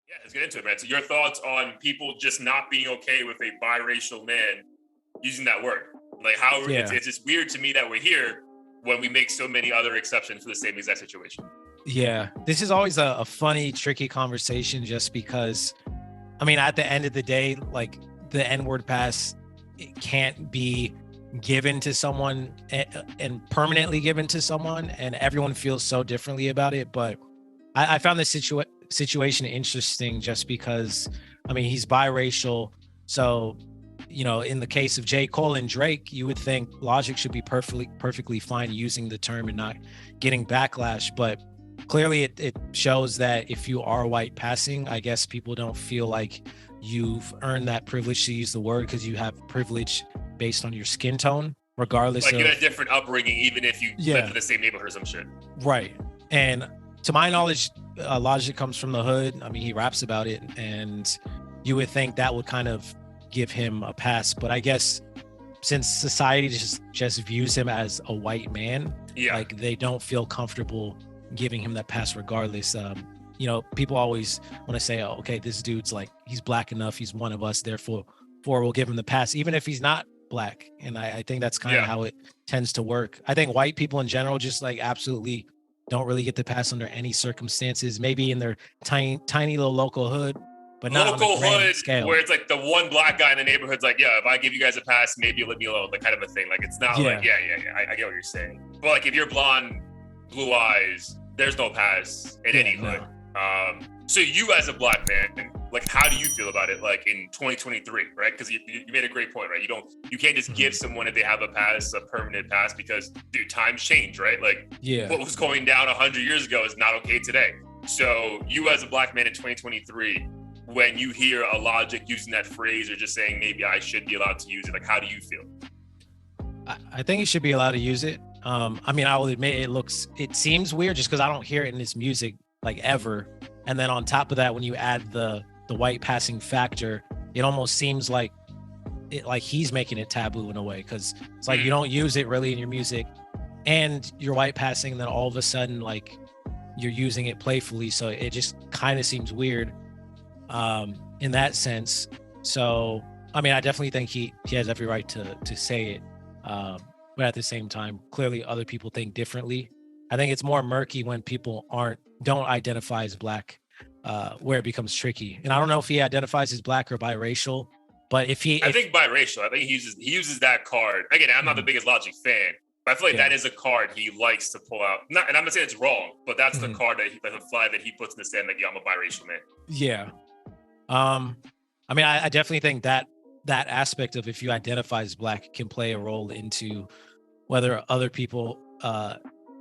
Yeah, let's get into it, man. So your thoughts on people just not being okay with a biracial man using that word? Like how Yeah. it's just weird to me that we're here when we make so many other exceptions for the same exact situation. Yeah. This is always a funny, tricky conversation just because, I mean, at the end of the day, like the N-word pass, it can't be given to someone and permanently given to someone, and everyone feels so differently about it. But I found this situation interesting just because, I mean, he's biracial. So, in the case of J. Cole and Drake, you would think Logic should be perfectly fine using the term and not getting backlash. But clearly it shows that if you are white passing, I guess people don't feel like you've earned that privilege to use the word because you have privilege based on your skin tone, regardless Like of you had a different upbringing, even if you lived in the same neighborhood or some shit. right. And to my knowledge, Logic comes from the hood. I mean, he raps about it, and you would think that would kind of give him a pass. But I guess since society just views him as a white man, Yeah. like they don't feel comfortable giving him that pass regardless. People always want to say, oh, okay, this dude's like, he's black enough, he's one of us, therefore we'll give him the pass, even if he's not black. And I think that's kind of how it tends to work. I think white people in general just like absolutely don't really get the pass under any circumstances, maybe in their tiny little local hood, but not on Local the grand hood scale. where it's like the one black guy in the neighborhood's like, yeah, if I give you guys a pass, maybe you'll leave me alone, like kind of a thing. Like it's not like, I get what you're saying. But like if you're blonde, blue eyes, there's no pass in any hood. So you as a black man, like how do you feel about it like in 2023, right? Because you made a great point, right? You can't just give someone, if they have a pass, a permanent pass, because dude, times change, right? Like what was going down 100 years ago is not okay today. So you as a black man in 2023, when you hear a Logic using that phrase or just saying maybe I should be allowed to use it, like how do you feel? I think he should be allowed to use it. I mean, I will admit it seems weird just because I don't hear it in his music like ever. And then on top of that, when you add the white passing factor, it almost seems like he's making it taboo in a way, because it's like you don't use it really in your music and you're white passing, and then all of a sudden like you're using it playfully. So it just kind of seems weird in that sense. So I mean, I definitely think he has every right to say it. But at the same time, clearly other people think differently. I think it's more murky when people don't identify as black, where it becomes tricky. And I don't know if he identifies as black or biracial, but I think biracial. I think he uses that card. Again, I'm not the biggest Logic fan, but I feel like that is a card he likes to pull out. And I'm not saying it's wrong, but that's the card the flag that he puts in the stand, like, yeah, I'm a biracial man. Yeah. I mean, I definitely think that aspect of if you identify as black can play a role into whether other people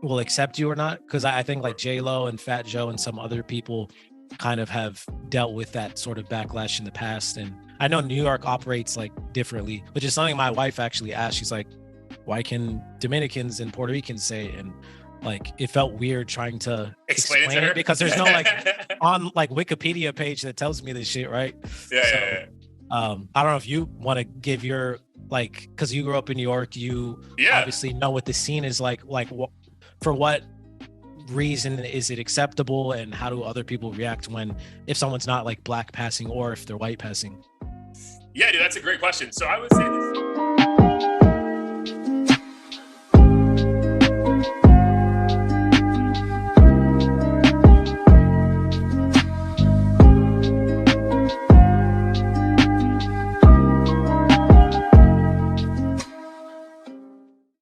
will accept you or not. Because I think like J-Lo and Fat Joe and some other people kind of have dealt with that sort of backlash in the past. And I know New York operates like differently, which is something my wife actually asked. She's like, why can Dominicans and Puerto Ricans say it? And like, it felt weird trying to explain it because there's no like on like Wikipedia page that tells me this shit, right? Yeah. I don't know if you want to give your, like, because you grew up in New York, you obviously know what the scene is like for what reason is it acceptable, and how do other people react if someone's not like black passing or if they're white passing? Yeah, dude, that's a great question. So I would say this.